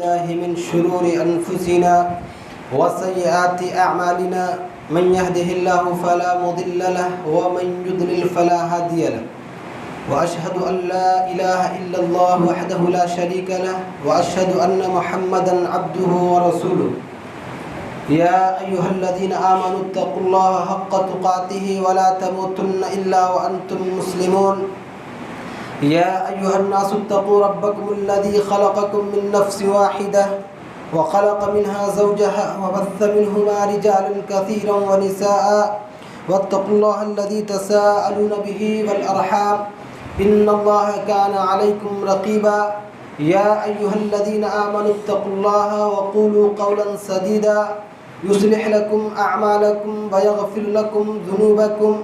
بالله من شرور أنفسنا وسيئات أعمالنا من يهده الله فلا مضل له ومن يضلل فلا هادي له وأشهد أن لا إله إلا الله وحده لا شريك له وأشهد أن محمدا عبده ورسوله يا أيها الذين آمنوا اتقوا الله حق تقاته ولا تموتن إلا وأنتم مسلمون يا أيها الناس اتقوا ربكم الذي خلقكم من نفس واحدة وخلق منها زوجها وبث منهما رجالا كثيرا ونساء واتقوا الله الذي تساءلون به والأرحام إن الله كان عليكم رقيبا يا أيها الذين آمنوا اتقوا الله وقولوا قولا سديدا يصلح لكم أعمالكم ويغفر لكم ذنوبكم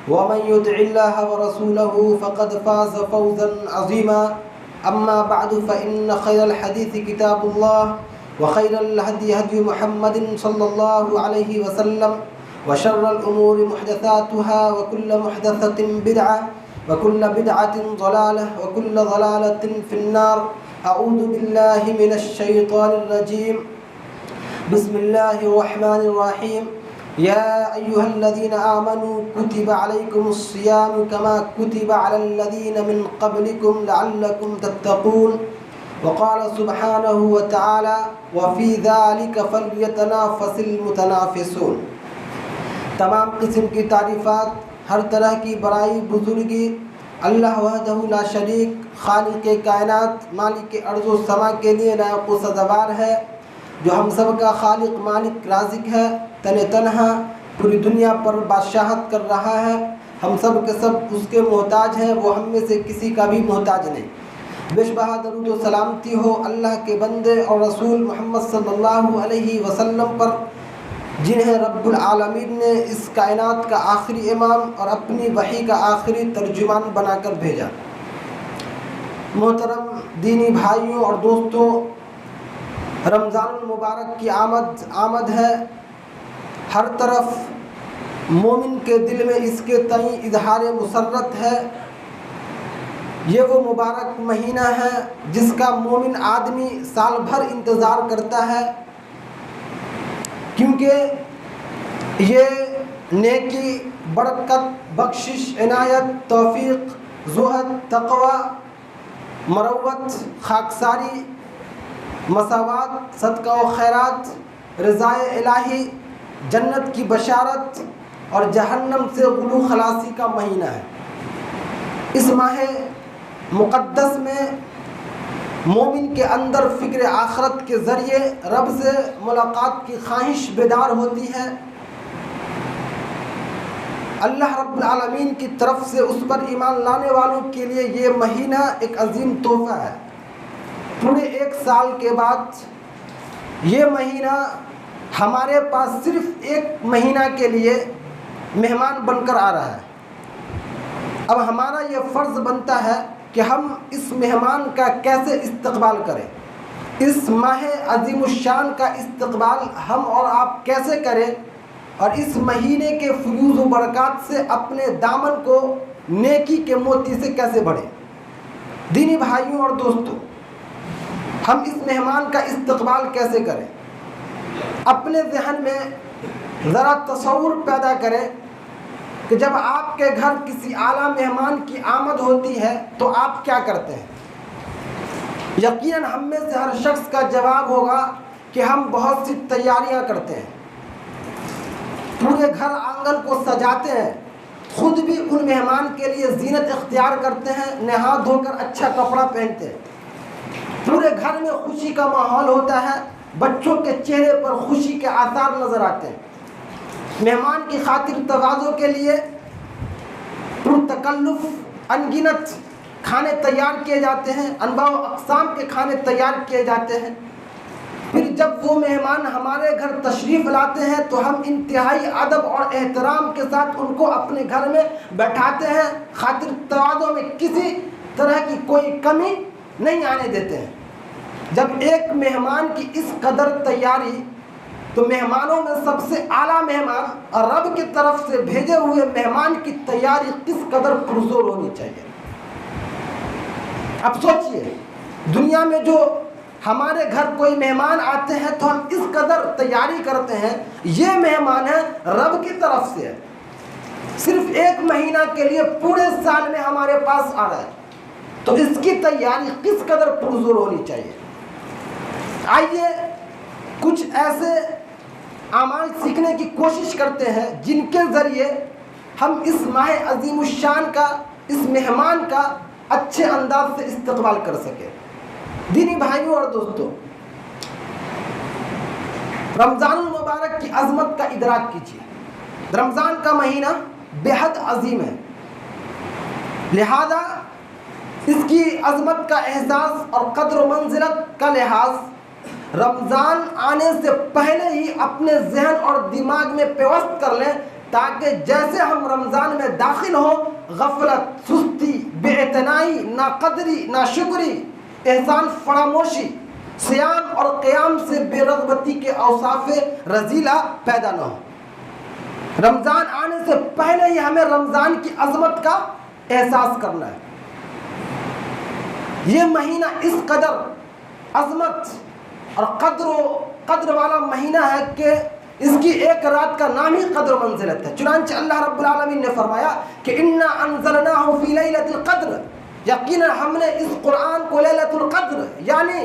ومن يطع الله ورسوله فقد فاز فوزا عظيما أما بعد فإن خير الحديث كتاب الله وخير الهدي هدي محمد صلى الله عليه وسلم وشر الأمور محدثاتها وكل محدثة بدعة وكل بدعة ضلالة وكل ضلالة في النار أعوذ بالله من الشيطان الرجيم بسم الله الرحمن الرحيم يا أيها الذين آمنوا كتب عليكم الصيام كما كتب على الذين من قبلكم لعلكم تتقون وقال سبحانه وتعالى وفي ذلك فليتنافس المتنافسون. تمام قسم کی تعریفات، ہر طرح کی بڑائی بزرگی اللہ وحدہ لا شریک خالق کائنات مالک ارض و سما کے لیے لائق و سزاوار ہے، جو ہم سب کا خالق مالک رازق ہے، تنہا پوری دنیا پر بادشاہت کر رہا ہے. ہم سب کے سب اس کے محتاج ہیں، وہ ہم میں سے کسی کا بھی محتاج نہیں. بے شبہ درود و سلامتی ہو اللہ کے بندے اور رسول محمد صلی اللہ علیہ وسلم پر، جنہیں رب العالمین نے اس کائنات کا آخری امام اور اپنی وحی کا آخری ترجمان بنا کر بھیجا. محترم دینی بھائیوں اور دوستوں، رمضان المبارک کی آمد ہے. ہر طرف مومن کے دل میں اس کے تئیں اظہار مسرت ہے. یہ وہ مبارک مہینہ ہے جس کا مومن آدمی سال بھر انتظار کرتا ہے، کیونکہ یہ نیکی، برکت، بخشش، عنایت، توفیق، زہد، تقوی، مروت، خاکساری، مساوات، صدقہ و خیرات، رضائے الہی، جنت کی بشارت اور جہنم سے غلو خلاصی کا مہینہ ہے. اس ماہ مقدس میں مومن کے اندر فکر آخرت کے ذریعے رب سے ملاقات کی خواہش بیدار ہوتی ہے. اللہ رب العالمین کی طرف سے اس پر ایمان لانے والوں کے لیے یہ مہینہ ایک عظیم تحفہ ہے. پورے ایک سال کے بعد یہ مہینہ ہمارے پاس صرف ایک مہینہ کے لیے مہمان بن کر آ رہا ہے. اب ہمارا یہ فرض بنتا ہے کہ ہم اس مہمان کا کیسے استقبال کریں. اس ماہ عظیم الشان کا استقبال ہم اور آپ کیسے کریں، اور اس مہینے کے فیوز و برکات سے اپنے دامن کو نیکی کے موتی سے کیسے بھریں. دینی بھائیوں اور دوستوں، ہم اس مہمان کا استقبال کیسے کریں؟ اپنے ذہن میں ذرا تصور پیدا کریں کہ جب آپ کے گھر کسی اعلیٰ مہمان کی آمد ہوتی ہے تو آپ کیا کرتے ہیں؟ یقیناً ہم میں سے ہر شخص کا جواب ہوگا کہ ہم بہت سی تیاریاں کرتے ہیں، پورے گھر آنگن کو سجاتے ہیں، خود بھی ان مہمان کے لیے زینت اختیار کرتے ہیں، نہا دھو کر اچھا کپڑا پہنتے ہیں. پورے گھر میں خوشی کا ماحول ہوتا ہے، بچوں کے چہرے پر خوشی کے آثار نظر آتے ہیں. مہمان کی خاطر تواضع کے لیے پرتکلف انگنت کھانے تیار کیے جاتے ہیں، انواع و اقسام کے کھانے تیار کیے جاتے ہیں. پھر جب وہ مہمان ہمارے گھر تشریف لاتے ہیں تو ہم انتہائی ادب اور احترام کے ساتھ ان کو اپنے گھر میں بیٹھاتے ہیں، خاطر تواضع میں کسی طرح کی کوئی کمی نہیں آنے دیتے ہیں. جب ایک مہمان کی اس قدر تیاری، تو مہمانوں میں سب سے اعلیٰ مہمان اور رب کی طرف سے بھیجے ہوئے مہمان کی تیاری کس قدر پرزور ہونی چاہیے. اب سوچئے، دنیا میں جو ہمارے گھر کوئی مہمان آتے ہیں تو ہم اس قدر تیاری کرتے ہیں، یہ مہمان ہے رب کی طرف سے ہے، صرف 1 مہینہ کے لیے پورے سال میں ہمارے پاس آ رہا ہے، تو اس کی تیاری کس قدر پرزور ہونی چاہیے۔ آئیے کچھ ایسے اعمال سیکھنے کی کوشش کرتے ہیں جن کے ذریعے ہم اس ماہ عظیم الشان کا، اس مہمان کا اچھے انداز سے استقبال کر سکیں۔ دینی بھائیوں اور دوستوں، رمضان المبارک کی عظمت کا ادراک کیجیے۔ رمضان کا مہینہ بے حد عظیم ہے، لہذا اس کی عظمت کا احساس اور قدر و منزلت کا لحاظ رمضان آنے سے پہلے ہی اپنے ذہن اور دماغ میں پیوست کر لیں، تاکہ جیسے ہم رمضان میں داخل ہوں غفلت، سستی، بے اعتنائی، ناقدری، ناشکری، احسان فراموشی، صیام اور قیام سے بے رغبتی کے اوصاف رذیلہ پیدا نہ ہو۔ رمضان آنے سے پہلے ہی ہمیں رمضان کی عظمت کا احساس کرنا ہے۔ یہ مہینہ اس قدر عظمت اور قدر والا مہینہ ہے کہ اس کی ایک رات کا نام ہی قدر و منزلت ہے۔ چنانچہ اللہ رب العالمین نے فرمایا کہ انا انزلناہ فی لیلۃ القدر، یقینا ہم نے اس قرآن کو لیلۃ القدر یعنی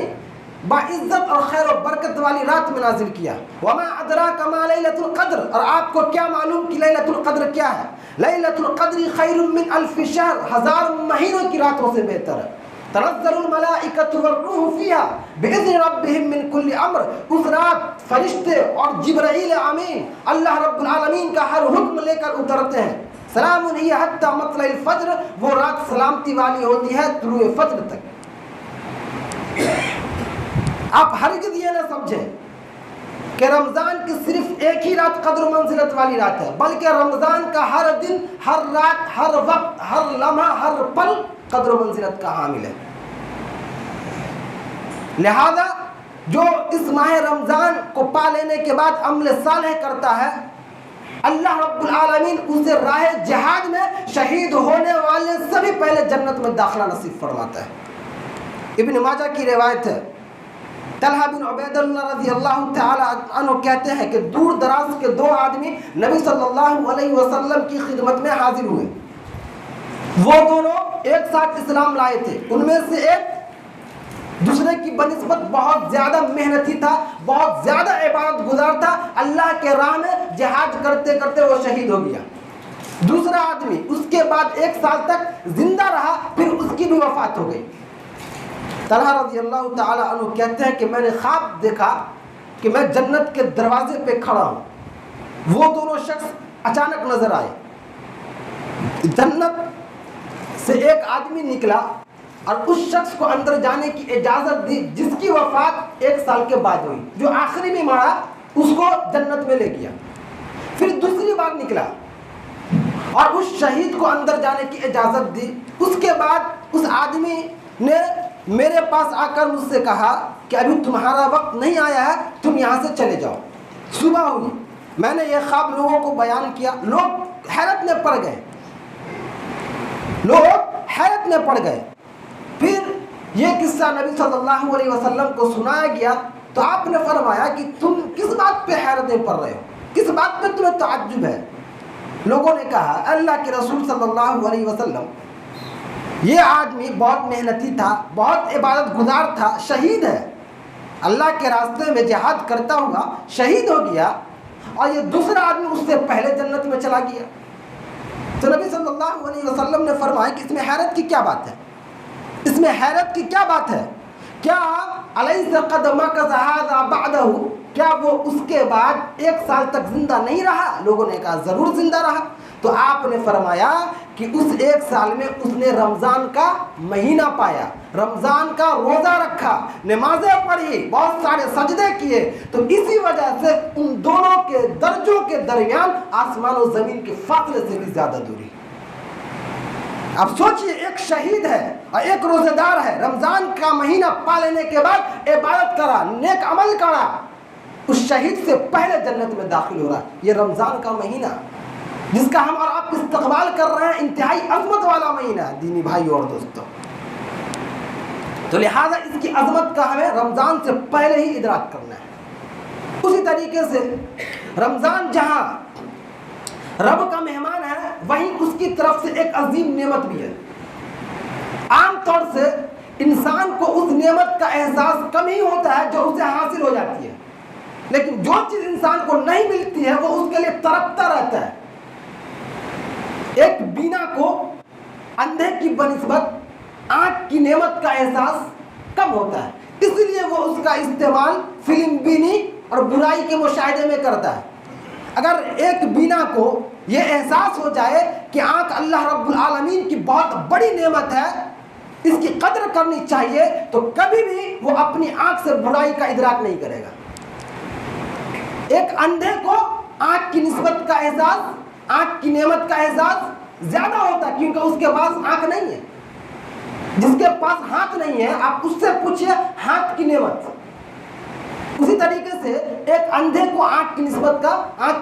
باعزت اور خیر و برکت والی رات میں نازل کیا۔ وما ادراک ما لیلۃ القدر، اور آپ کو کیا معلوم کہ لیلۃ القدر کیا ہے؟ لیلۃ القدر خیر من الف شہر، 1000 مہینوں کی راتوں سے بہتر ہے۔ تنزل الملائکۃ والروح فیہا باذن ربہم من کل امر، اس رات فرشتے اور جبرائیل امین اللہ رب العالمین کا ہر حکم لے کر اترتے ہیں۔ سلام ہی حتی مطلع الفجر، وہ رات سلامتی والی ہوتی ہے طلوع فجر تک۔ آپ ہرگز یہ نہ سمجھیں کہ رمضان کی صرف ایک ہی رات قدر و منزلت والی رات ہے، بلکہ رمضان کا ہر دن، ہر رات، ہر وقت، ہر لمحہ، ہر پل قدر و منزلت کا حامل ہے۔ لہذا جو اس ماہ رمضان کو پا لینے کے بعد عمل صالح کرتا ہے، اللہ رب العالمین اسے راہ جہاد میں شہید ہونے والے سے بھی پہلے جنت میں داخلہ نصیب فرماتا ہے۔ ابن ماجہ کی روایت ہے، طلحہ بن عبید اللہ رضی اللہ تعالی عنہ کہتے ہیں کہ دور دراز کے 2 آدمی نبی صلی اللہ علیہ وسلم کی خدمت میں حاضر ہوئے۔ وہ دونوں ایک ساتھ اسلام لائے تھے، ان میں سے ایک دوسرے کی بنسبت بہت زیادہ محنتی تھا، بہت زیادہ عبادت گزار تھا، اللہ کے راہ میں جہاد کرتے کرتے وہ شہید ہو گیا۔ دوسرا آدمی اس کے بعد 1 سال تک زندہ رہا، پھر اس کی بھی وفات ہو گئی۔ طلحہ رضی اللہ تعالی عنہ کہتے ہیں کہ میں نے خواب دیکھا کہ میں جنت کے دروازے پہ کھڑا ہوں، وہ دونوں شخص اچانک نظر آئے۔ جنت سے ایک آدمی نکلا اور اس شخص کو اندر جانے کی اجازت دی جس کی وفات 1 سال کے بعد ہوئی۔ جو آخری بھی مارا اس کو جنت میں لے گیا۔ پھر دوسری بار نکلا اور اس شہید کو اندر جانے کی اجازت دی۔ اس کے بعد اس آدمی نے میرے پاس آ کر مجھ سے کہا کہ ابھی تمہارا وقت نہیں آیا ہے، تم یہاں سے چلے جاؤ۔ صبح ہوئی، میں نے یہ خواب لوگوں کو بیان کیا، لوگ حیرت میں پڑ گئے، پھر یہ قصہ نبی صلی اللہ علیہ وسلم کو سنایا گیا تو آپ نے فرمایا کہ تم کس بات پہ حیرت میں پڑ رہے ہو، کس بات پہ تمہیں تعجب ہے؟ لوگوں نے کہا اللہ کے رسول صلی اللہ علیہ وسلم، یہ آدمی بہت محنتی تھا، بہت عبادت گزار تھا، شہید ہے، اللہ کے راستے میں جہاد کرتا ہوا شہید ہو گیا، اور یہ دوسرا آدمی اس سے پہلے جنت میں چلا گیا۔ تو نبی صلی اللہ علیہ وسلم نے فرمایا کہ اس میں حیرت کی کیا بات ہے؟ اس میں حیرت کی کیا بات ہے؟ کیا الیس قد مکث ھذا بعدہ، کیا وہ اس کے بعد 1 سال تک زندہ نہیں رہا؟ لوگوں نے کہا ضرور زندہ رہا۔ تو آپ نے فرمایا کہ اس 1 سال میں اس نے رمضان کا مہینہ پایا، رمضان کا روزہ رکھا، نمازیں پڑھی، بہت سارے سجدے کیے، تو اسی وجہ سے ان دونوں کے درجوں کے درمیان آسمان و زمین کے فاصلے سے بھی زیادہ دوری۔ اب سوچئے، ایک شہید ہے اور ایک روزہ دار ہے، رمضان کا مہینہ پا لینے کے بعد عبادت کرا، نیک عمل کرا، اس شہید سے پہلے جنت میں داخل ہو رہا ہے۔ یہ رمضان کا مہینہ جس کا ہم اور آپ استقبال کر رہے ہیں، انتہائی عظمت والا مہینہ ہے۔ دینی بھائی اور دوستوں، تو لہٰذا اس کی عظمت کا ہمیں رمضان سے پہلے ہی ادراک کرنا ہے۔ اسی طریقے سے رمضان جہاں رب کا مہمان ہے، وہیں اس کی طرف سے ایک عظیم نعمت بھی ہے۔ عام طور سے انسان کو اس نعمت کا احساس کم ہی ہوتا ہے جو اسے حاصل ہو جاتی ہے، لیکن جو چیز انسان کو نہیں ملتی ہے وہ اس کے لیے تڑپتا رہتا ہے۔ ایک بینا کو اندھے کی بنسبت آنکھ کی نعمت کا احساس کم ہوتا ہے، اس لیے وہ اس کا استعمال فلم بینی اور برائی کے مشاہدے میں کرتا ہے۔ اگر ایک بینا کو یہ احساس ہو جائے کہ آنکھ اللہ رب العالمین کی بہت بڑی نعمت ہے، اس کی قدر کرنی چاہیے، تو کبھی بھی وہ اپنی آنکھ سے برائی کا ادراک نہیں کرے گا۔ ایک اندھے کو آنکھ کی نسبت کا احساس، آنکھ کی نعمت کا احساس زیادہ ہوتا ہے، کیونکہ اس کے پاس آنکھ نہیں ہے۔ جس کے پاس ہاتھ نہیں ہے، آپ اس سے پوچھئے ہاتھ کی نعمت۔ اسی طریقے سے ایک اندھے کو آنکھ کی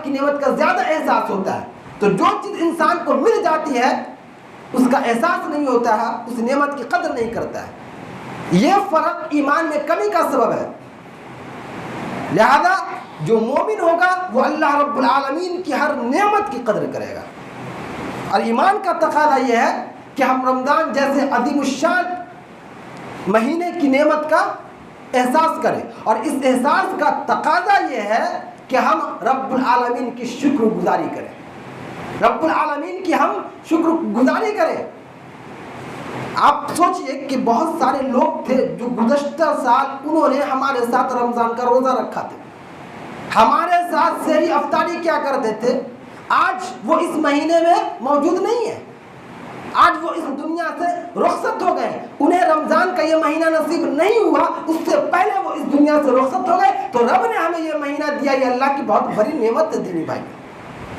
نعمت کا زیادہ احساس ہوتا ہے۔ تو جو چیز انسان کو مل جاتی ہے اس کا احساس نہیں ہوتا ہے، اس نعمت کی قدر نہیں کرتا ہے۔ یہ فرق ایمان میں کمی کا سبب ہے۔ لہذا جو مومن ہوگا وہ اللہ رب العالمین کی ہر نعمت کی قدر کرے گا۔ اور ایمان کا تقاضا یہ ہے کہ ہم رمضان جیسے عظیم الشان مہینے کی نعمت کا احساس کریں، اور اس احساس کا تقاضا یہ ہے کہ ہم رب العالمین کی شکر گزاری کریں، رب العالمین کی ہم شکر گزاری کریں۔ آپ سوچئے کہ بہت سارے لوگ تھے جو گزشتہ سال انہوں نے ہمارے ساتھ رمضان کا روزہ رکھا تھا، ہمارے ساتھ سحری افطاری کیا کرتے تھے، آج وہ اس مہینے میں موجود نہیں ہے، آج وہ اس دنیا سے رخصت ہو گئے، انہیں رمضان کا یہ مہینہ نصیب نہیں ہوا، اس سے پہلے وہ اس دنیا سے رخصت ہو گئے۔ تو رب نے ہمیں یہ مہینہ دیا، یہ اللہ کی بہت بڑی نعمت ہے دینی بھائی۔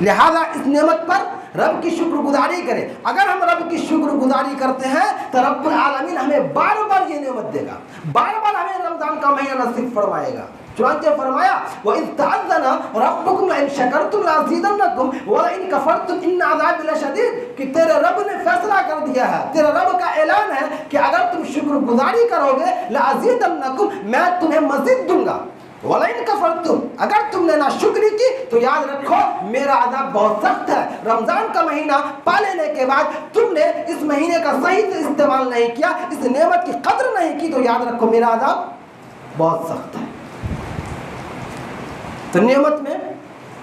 لہذا اس نعمت پر رب کی شکر گزاری کریں۔ اگر ہم رب کی شکر گزاری کرتے ہیں تو رب العالمین ہمیں بار بار یہ نعمت دے گا، بار بار ہمیں رمضان کا مہینہ نصیب فرمائے گا۔ چنانچہ فرمایا وَإِذْ تَعَذَّنَ رَبُّكُمْ لَئِن شَكَرْتُمْ لَأَزِيدَنَّكُمْ وَلَئِن كَفَرْتُمْ إِنَّ عَذَابِي لَشَدِيدٌ، کہ تیرے رب نے فیصلہ کر دیا ہے، تیرے رب کا اعلان ہے کہ اگر تم شکر گزاری کرو گے لَأَزِيدَنَّكُمْ، میں تمہیں مزید دوں گا، وَلَئِن كَفَرْتُمْ، اگر تم نے ناشکری کی تو یاد رکھو میرا عذاب بہت سخت ہے۔ رمضان کا مہینہ پا لینے کے بعد تم نے اس مہینے کا صحیح سے استعمال نہیں کیا، اس نعمت کی قدر نہیں کی، تو یاد رکھو میرا عذاب بہت سخت ہے۔ تو نعمت میں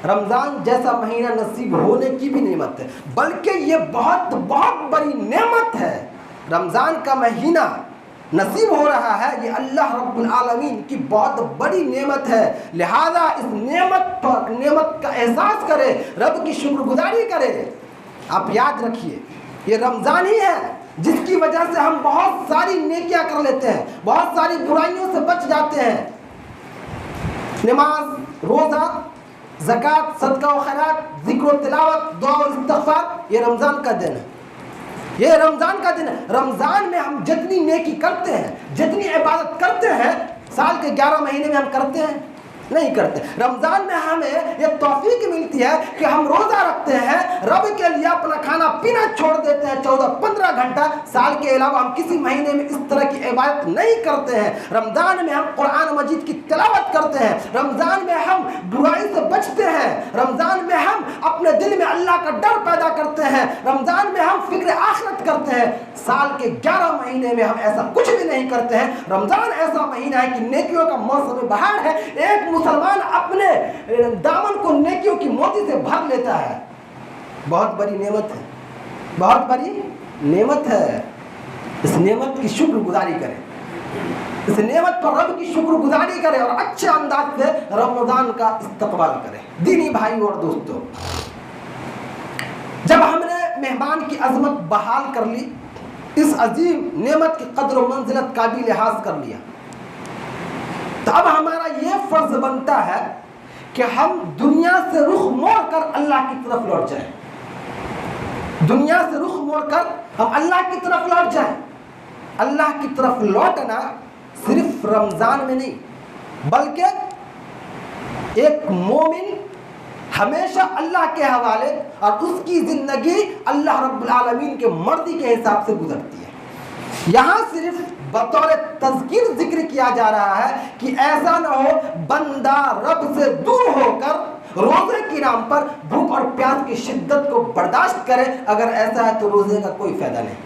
رمضان جیسا مہینہ نصیب ہونے کی بھی نعمت ہے، بلکہ یہ بہت بہت بڑی نعمت ہے۔ رمضان کا مہینہ نصیب ہو رہا ہے، یہ اللہ رب العالمین کی بہت بڑی نعمت ہے۔ لہذا اس نعمت کا احساس کرے، رب کی شکر گزاری کرے۔ آپ یاد رکھیے یہ رمضان ہی ہے جس کی وجہ سے ہم بہت ساری نیکیاں کر لیتے ہیں، بہت ساری برائیوں سے بچ جاتے ہیں۔ نماز، روزہ، زکوٰۃ، صدقہ و خیرات، ذکر و تلاوت، دعا و استغفار، یہ رمضان کا دن ہے، یہ رمضان کا دن ہے۔ رمضان میں ہم جتنی نیکی کرتے ہیں، جتنی عبادت کرتے ہیں، سال کے 11 مہینے میں ہم کرتے ہیں نہیں کرتے۔ رمضان میں ہمیں یہ توفیق ملتی ہے کہ ہم روزہ رکھتے ہیں، رب کے لیے اپنا کھانا پینا چھوڑ دیتے ہیں 14-15 گھنٹہ، سال کے علاوہ ہم کسی مہینے میں اس طرح کی عبادت نہیں کرتے ہیں۔ رمضان میں ہم قرآن مجید کی تلاوت کرتے ہیں، رمضان میں ہم برائی سے بچتے ہیں، رمضان میں ہم اپنے دل میں اللہ کا ڈر پیدا کرتے ہیں، رمضان میں ہم فکر آخرت کرتے ہیں۔ سال کے 11 مہینے میں ہم ایسا کچھ بھی نہیں کرتے ہیں۔ رمضان ایسا مہینہ ہے کہ نیکیوں کا موسم بہار ہے، ایک مسلمان اپنے دامن کو نیکیوں کی موتی سے بھر لیتا ہے۔ بہت بڑی نعمت ہے، بہت بڑی نعمت ہے۔ اس نعمت کی شکر گزاری کریں، اس نعمت پر رب کی شکر گزاری کریں اور اچھے انداز سے رمضان کا استقبال کریں۔ دینی بھائی اور دوستو، جب ہم نے مہمان کی عظمت بحال کر لی، اس عظیم نعمت کی قدر و منزلت کا بھی لحاظ کر لیا، تو اب ہمارا یہ فرض بنتا ہے کہ ہم دنیا سے رخ موڑ کر اللہ کی طرف لوٹ جائیں۔ دنیا سے رخ موڑ کر ہم اللہ کی طرف لوٹ جائیں۔ اللہ کی طرف لوٹنا صرف رمضان میں نہیں، بلکہ ایک مومن ہمیشہ اللہ کے حوالے اور اس کی زندگی اللہ رب العالمین کے مرضی کے حساب سے گزرتی ہے۔ یہاں صرف بطور تذکیر ذکر کیا جا رہا ہے کہ ایسا نہ ہو بندہ رب سے دور ہو کر روزے کے نام پر بھوک اور پیاس کی شدت کو برداشت کرے. اگر ایسا ہے تو روزے کا کوئی فائدہ نہیں.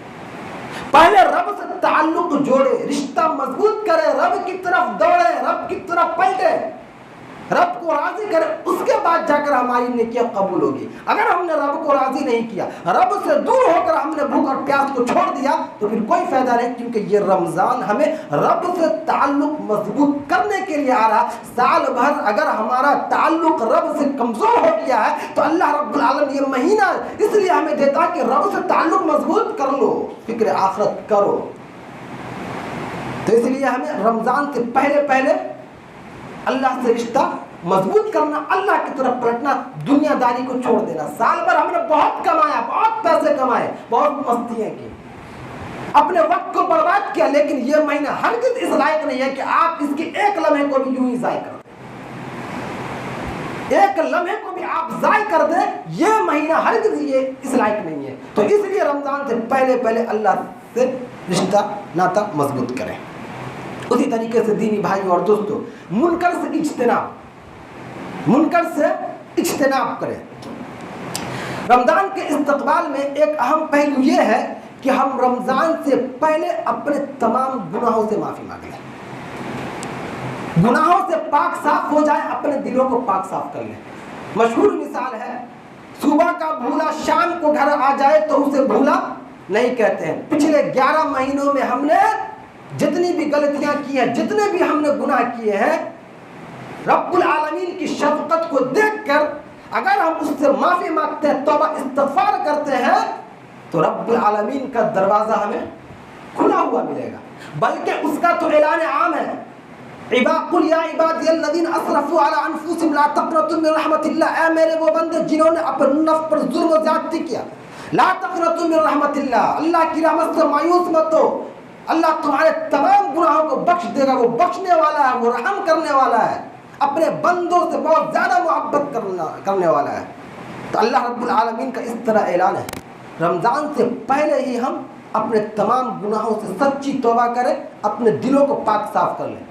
پہلے رب سے تعلق جوڑے, رشتہ مضبوط کرے, رب کی طرف دوڑے, رب کی طرف پلٹے, رب کو راضی کرے, اس کے بعد جا کر ہماری نیکیاں قبول ہوگی. اگر ہم نے رب کو راضی نہیں کیا, رب سے دور ہو کر ہم نے بھوک اور پیاس کو چھوڑ دیا, تو پھر کوئی فائدہ نہیں, کیونکہ یہ رمضان ہمیں رب سے تعلق مضبوط کرنے کے لیے آ رہا. سال بھر اگر ہمارا تعلق رب سے کمزور ہو گیا ہے تو اللہ رب العالمین یہ مہینہ اس لیے ہمیں دیتا کہ رب سے تعلق مضبوط کر لو, فکر آخرت کرو. تو اس لیے ہمیں رمضان سے پہلے اللہ سے رشتہ مضبوط کرنا, اللہ کی طرف پلٹنا, دنیا داری کو چھوڑ دینا. سال بھر ہم نے بہت کمایا, بہت پیسے کمائے, بہت مستیاں کی, اپنے وقت کو برباد کیا, لیکن یہ مہینہ ہرگز اس لائق نہیں ہے کہ آپ اس کے ایک لمحے کو بھی یوں ہی ضائع کر دیں. ایک لمحے کو بھی آپ ضائع کر دیں, یہ مہینہ ہرگز یہ اس لائق نہیں ہے. تو اس لیے رمضان سے پہلے اللہ سے رشتہ ناتا مضبوط کریں. اسی طریقے سے دینی بھائیوں اور دوستوں, منکر سے اجتناب کریں. رمضان کے استقبال میں ایک اہم پہلو یہ ہے کہ ہم رمضان سے پہلے اپنے تمام گناہوں سے معافی مانگ لیں, گناہوں سے پاک صاف ہو جائے, اپنے دلوں کو پاک صاف کر لیں. مشہور مثال ہے, صبح کا بھولا شام کو گھر آ جائے تو اسے بھولا نہیں کہتے ہیں. پچھلے 11 مہینوں میں ہم نے جتنی بھی غلطیاں کی ہیں, جتنے بھی ہم نے گناہ کیے ہیں, رب العالمین کی شفقت کو دیکھ کر اگر ہم اس سے معافی مانگتے ہیں, توبہ استغفار کرتے ہیں, تو رب العالمین کا دروازہ ہمیں کھلا ہوا ملے گا. بلکہ اس کا تو اعلان عام ہے, قل یا عبادی الذین اسرفوا علی انفسہم لا تقنطوا من رحمت اللہ, اے میرے وہ بندے جنہوں نے اپنے نفس پر ظلم و زیادتی کیا, لا تقنطوا من رحمت اللہ, اللہ کی رحمت سے مایوس مت ہو, اللہ تمہارے تمام گناہوں کو بخش دے گا. وہ بخشنے والا ہے, وہ رحم کرنے والا ہے, اپنے بندوں سے بہت زیادہ محبت کرنے والا ہے. تو اللہ رب العالمین کا اس طرح اعلان ہے, رمضان سے پہلے ہی ہم اپنے تمام گناہوں سے سچی توبہ کریں, اپنے دلوں کو پاک صاف کر لیں.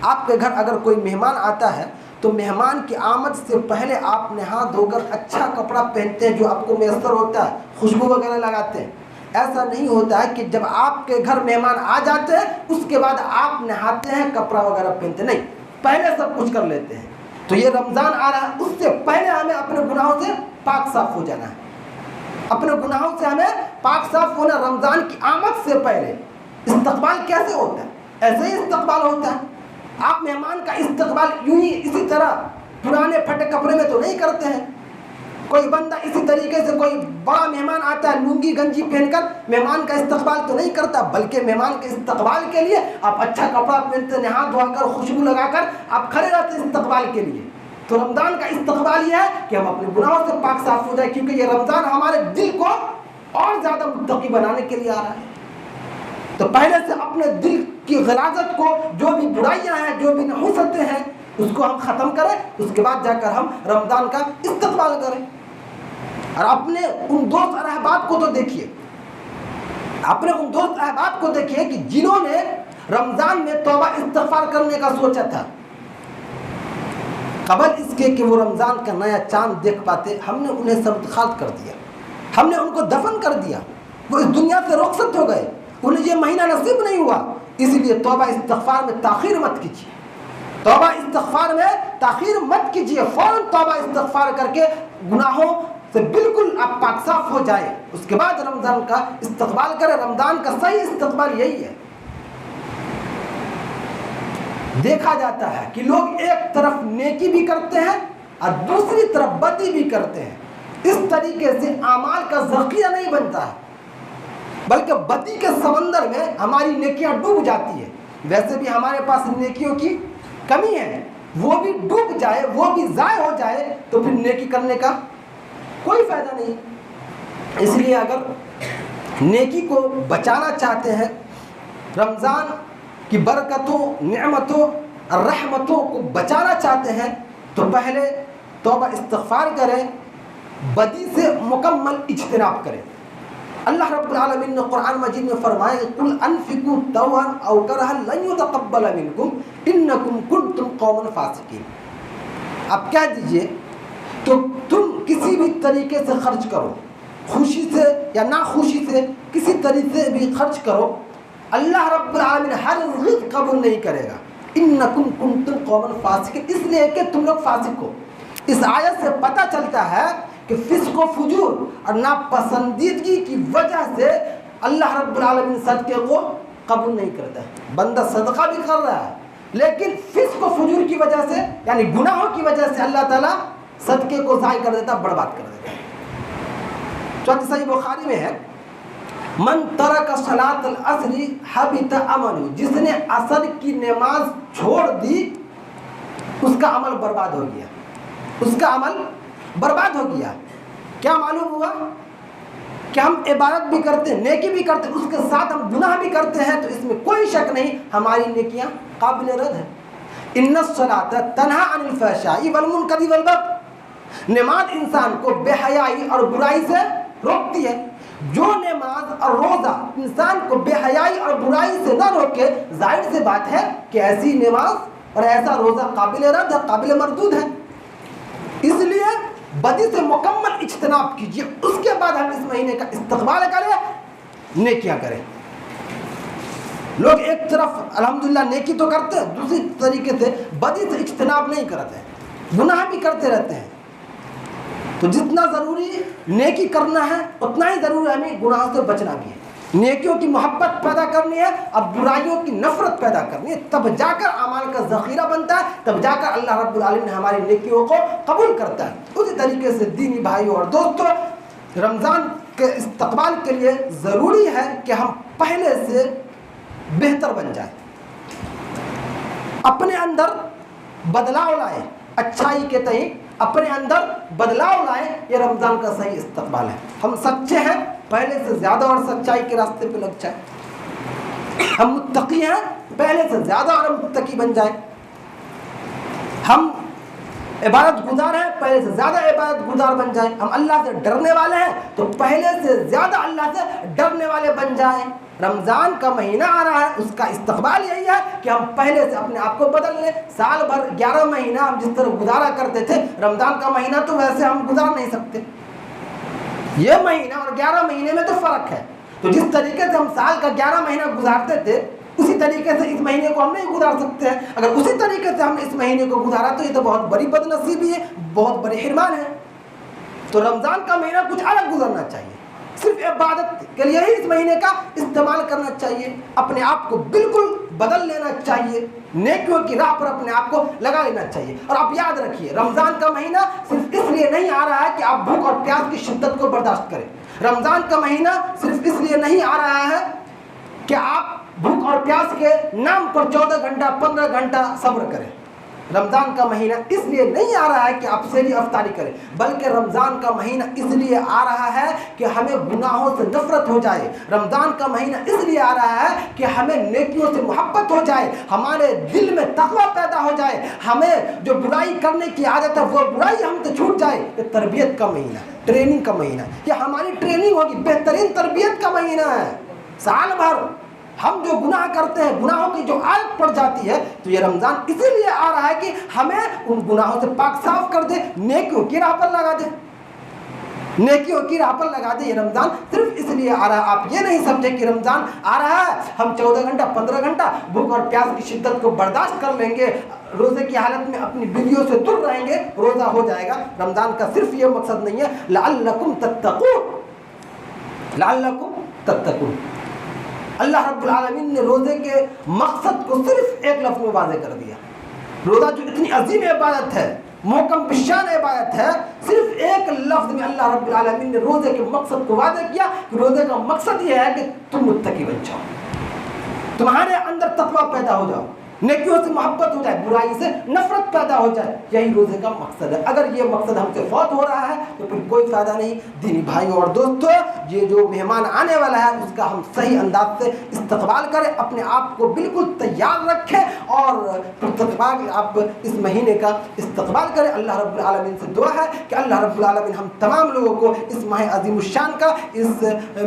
آپ کے گھر اگر کوئی مہمان آتا ہے تو مہمان کی آمد سے پہلے آپ نہا دھو کر اچھا کپڑا پہنتے ہیں جو آپ کو میسر ہوتا ہے, خوشبو وغیرہ لگاتے ہیں. ایسا نہیں ہوتا ہے کہ جب آپ کے گھر مہمان آ جاتے ہیں اس کے بعد آپ نہاتے ہیں, کپڑا وغیرہ پہنتے, نہیں, پہلے سب کچھ کر لیتے ہیں. تو یہ رمضان آ رہا ہے, اس سے پہلے ہمیں اپنے گناہوں سے پاک صاف ہو جانا ہے. اپنے گناہوں سے ہمیں پاک صاف ہونا. رمضان کی آمد سے پہلے استقبال کیسے ہوتا ہے؟ ایسے ہی استقبال ہوتا ہے. آپ مہمان کا استقبال یوں ہی اسی طرح پرانے پھٹے کپڑے میں تو نہیں کرتے ہیں. کوئی بندہ اسی طریقے سے کوئی بڑا مہمان آتا ہے لنگی گنجی پہن کر مہمان کا استقبال تو نہیں کرتا, بلکہ مہمان کے استقبال کے لیے آپ اچھا کپڑا پہنتے, نہا دھوا کر, خوشبو لگا کر آپ کھڑے رہتے ہیں استقبال کے لیے. تو رمضان کا استقبال یہ ہے کہ ہم اپنے گناہوں سے پاک صاف ہو جائے, کیونکہ یہ رمضان ہمارے دل کو اور زیادہ متقی بنانے کے لیے آ رہا ہے. تو پہلے سے اپنے دل کی غلاظت کو, جو بھی برائیاں ہیں, جو بھی نحوستیں ہیں, اس کو ہم ختم کریں. اس کے بعد جا کر ہم رمضان کا استقبال کریں. اور اپنے ان دوست اور احباب کو تو دیکھیے, اپنے ان دوست احباب کو دیکھیے کہ جنہوں نے رمضان میں توبہ استغفار کرنے کا سوچا تھا, قبل اس کے کہ وہ رمضان کا نیا چاند دیکھ پاتے, ہم نے انہیں سبقات کر دیا, ہم نے ان کو دفن کر دیا, وہ اس دنیا سے رخصت ہو گئے, انہیں یہ مہینہ نصیب نہیں ہوا. اس لیے توبہ استغفار میں تاخیر مت کیجیے, توبہ استغفار میں تاخیر مت کیجیے. فوراً توبہ استغفار کر کے گناہوں سے بالکل آپ پاک صاف ہو جائے, اس کے بعد رمضان کا استقبال کریں. رمضان کا صحیح استقبال یہی ہے. دیکھا جاتا ہے کہ لوگ ایک طرف نیکی بھی کرتے ہیں اور دوسری طرف بدی بھی کرتے ہیں. اس طریقے سے اعمال کا ذخیرہ نہیں بنتا ہے, بلکہ بدی کے سمندر میں ہماری نیکیاں ڈوب جاتی ہیں. ویسے بھی ہمارے پاس نیکیوں کی کمی ہے, وہ بھی ڈوب جائے, وہ بھی ضائع ہو جائے, تو پھر نیکی کرنے کا کوئی فائدہ نہیں. اس لیے اگر نیکی کو بچانا چاہتے ہیں, رمضان کی برکتوں, نعمتوں اور رحمتوں کو بچانا چاہتے ہیں, تو پہلے توبہ استغفار کریں, بدی سے مکمل اجتناب کریں. اللہ رب العالمین نے قرآن مجید میں فرمایا کہ قل انفقوا طوعا او کرها لن يتقبل منکم انکم کنتم قوما فاسقین. اب کہہ دیجئے کہ تم کسی بھی طریقے سے خرچ کرو، خوشی سے یا ناخوشی سے کسی طریقے سے بھی خرچ کرو، اللہ رب العالمین ہرگز قبول نہیں کرے گا. انکم کنتم قوما فاسقین، اس لیے کہ تم لوگ فاسق ہو. اس آیت سے پتہ چلتا ہے کہ فسق و فجور اور ناپسندیدگی کی وجہ سے اللہ رب العالمین صدقے کو قبول نہیں کرتا ہے. بندہ صدقہ بھی کر رہا ہے لیکن فسق و فجور کی وجہ سے یعنی گناہوں کی وجہ سے اللہ تعالیٰ صدقے کو ضائع کر دیتا ہے، برباد کر دیتا ہے. چوتھی صحیح بخاری میں ہے من ترک صلاۃ العصر حبط عملہ، جس نے عصر کی نماز چھوڑ دی اس کا عمل برباد ہو گیا، اس کا عمل برباد ہو گیا. کیا معلوم ہوا کہ ہم عبادت بھی کرتے ہیں، نیکی بھی کرتے ہیں، اس کے ساتھ ہم گناہ بھی کرتے ہیں، تو اس میں کوئی شک نہیں ہماری نیکیاں قابل رد ہیں. ان الصلاۃ تنہی عن الفحشاء والمنکر والبغی، نماز انسان کو بے حیائی اور برائی سے روکتی ہے. جو نماز اور روزہ انسان کو بے حیائی اور برائی سے نہ روکے، ظاہر سی بات ہے کہ ایسی نماز اور ایسا روزہ قابل رد ہے، قابل مردود ہے. اس لیے بدی سے مکمل اجتناب کیجیے، اس کے بعد ہم اس مہینے کا استقبال کریں، نیکیاں کریں. لوگ ایک طرف الحمدللہ نیکی تو کرتے ہیں، دوسری طریقے سے بدی سے اجتناب نہیں کرتے ہیں، گناہ بھی کرتے رہتے ہیں. تو جتنا ضروری نیکی کرنا ہے اتنا ہی ضروری ہمیں گناہوں سے بچنا بھی ہے. نیکیوں کی محبت پیدا کرنی ہے، اب برائیوں کی نفرت پیدا کرنی ہے، تب جا کر اعمال کا ذخیرہ بنتا ہے، تب جا کر اللہ رب العالمین ہماری نیکیوں کو قبول کرتا ہے. اسی طریقے سے دینی بھائیوں اور دوستوں، رمضان کے استقبال کے لیے ضروری ہے کہ ہم پہلے سے بہتر بن جائیں، اپنے اندر بدلاؤ لائیں، اچھائی کے تئیں اپنے اندر بدلاؤ لائیں. یہ رمضان کا صحیح استقبال ہے. ہم سچے ہیں، پہلے سے زیادہ اور سچائی کے راستے پہ لگ جائیں. ہم متقی ہیں، پہلے سے زیادہ اور متقی بن جائیں. ہم عبادت گزار ہیں، پہلے سے زیادہ عبادت گزار بن جائیں. ہم اللہ سے ڈرنے والے ہیں تو پہلے سے زیادہ اللہ سے ڈرنے والے بن جائیں. رمضان کا مہینہ آ رہا ہے، اس کا استقبال یہی ہے کہ ہم پہلے سے اپنے آپ کو بدل لیں. سال بھر 11 مہینہ ہم جس طرح گزارا کرتے تھے، رمضان کا مہینہ تو ویسے ہم گزار نہیں سکتے. یہ مہینہ اور 11 مہینے میں تو فرق ہے. تو جس طریقے سے ہم سال کا 11 مہینہ گزارتے تھے، اسی طریقے سے اس مہینے کو ہم نہیں گزار سکتے ہیں. اگر اسی طریقے سے ہم اس مہینے کو گزارا تو یہ تو بہت بڑی بد نصیبی ہے، بہت بڑی حرمان ہے. تو رمضان کا مہینہ کچھ الگ گزرنا چاہیے، صرف عبادت کے لیے ہی اس مہینے کا استعمال کرنا چاہیے. اپنے آپ کو بالکل بدل لینا چاہیے، نیکیوں کی راہ پر اپنے آپ کو لگا لینا چاہیے. اور آپ یاد رکھیے، رمضان کا مہینہ صرف اس لیے نہیں آ رہا ہے کہ آپ بھوک اور پیاس کی شدت کو برداشت کریں. رمضان کا مہینہ صرف اس لیے نہیں آ رہا ہے کہ آپ بھوک اور پیاس کے نام پر 14 گھنٹہ 15 گھنٹہ صبر کریں. رمضان کا مہینہ اس لیے نہیں آ رہا ہے کہ آپ سحری افطاری کریں، بلکہ رمضان کا مہینہ اس لیے آ رہا ہے کہ ہمیں گناہوں سے نفرت ہو جائے. رمضان کا مہینہ اس لیے آ رہا ہے کہ ہمیں نیکیوں سے محبت ہو جائے، ہمارے دل میں تقویٰ پیدا ہو جائے، ہمیں جو برائی کرنے کی عادت ہے وہ برائی ہم سے چھوٹ جائے. یہ تربیت کا مہینہ ہے، ٹریننگ کا مہینہ ہے. یہ ہماری ٹریننگ ہوگی، بہترین تربیت کا مہینہ ہے. سال بھر ہم جو گناہ کرتے ہیں، گناہوں کی جو عادت پڑ جاتی ہے، تو یہ رمضان اسی لیے آ رہا ہے کہ ہمیں ان گناہوں سے پاک صاف کر دے، نیکیوں کی راہ پر لگا دے، نیکیوں کی راہ پر لگا دے. یہ رمضان صرف اس لیے آ رہا ہے. آپ یہ نہیں سمجھے کہ رمضان آ رہا ہے ہم 14 گھنٹہ 15 گھنٹہ بھوک اور پیاس کی شدت کو برداشت کر لیں گے، روزے کی حالت میں اپنی بیویوں سے دور رہیں گے، روزہ ہو جائے گا. رمضان کا صرف یہ مقصد نہیں ہے. لعلکم تتقون، لعلکم تتقون. اللہ رب العالمین نے روزے کے مقصد کو صرف ایک لفظ میں واضح کر دیا. روزہ جو اتنی عظیم عبادت ہے، محکم بشان عبادت ہے، صرف ایک لفظ میں اللہ رب العالمین نے روزے کے مقصد کو واضح کیا کہ روزے کا مقصد یہ ہے کہ تم متقی بن جاؤ، تمہارے اندر تقویٰ پیدا ہو جاؤ، نیکیوں سے محبت ہو جائے، برائی سے نفرت پیدا ہو جائے، یہی روزے کا مقصد ہے۔ اگر یہ مقصد ہم سے فوت ہو رہا ہے تو پھر کوئی فائدہ نہیں۔ دینی بھائیوں اور دوستوں، یہ جو مہمان آنے والا ہے اس کا ہم صحیح انداز سے استقبال کریں، اپنے آپ کو بالکل تیار رکھیں اور آپ اس مہینے کا استقبال کریں۔ اللہ رب العالمین سے دعا ہے کہ اللہ رب العالمین ہم تمام لوگوں کو اس ماہ عظیم الشان کا، اس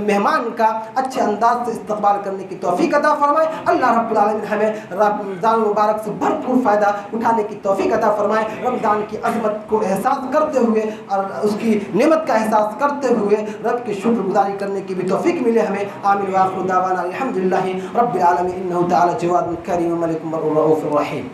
مہمان کا اچھے انداز سے استقبال کرنے کی توفیق عطا فرمائے۔ اللہ رب العالمین ہمیں رمضان مبارک سے بھرپور فائدہ اٹھانے کی توفیق عطا فرمائے۔ رمضان کی عظمت کو احساس کرتے ہوئے اور اس کی نعمت کا احساس کرتے ہوئے رب کی شکر گزاری کرنے کی بھی توفیق ملے ہمیں۔ آمین وآخر دعوانا الحمدللہ رب العالمین، انہ تعالی جواد کریم ملک بر رؤوف رحیم۔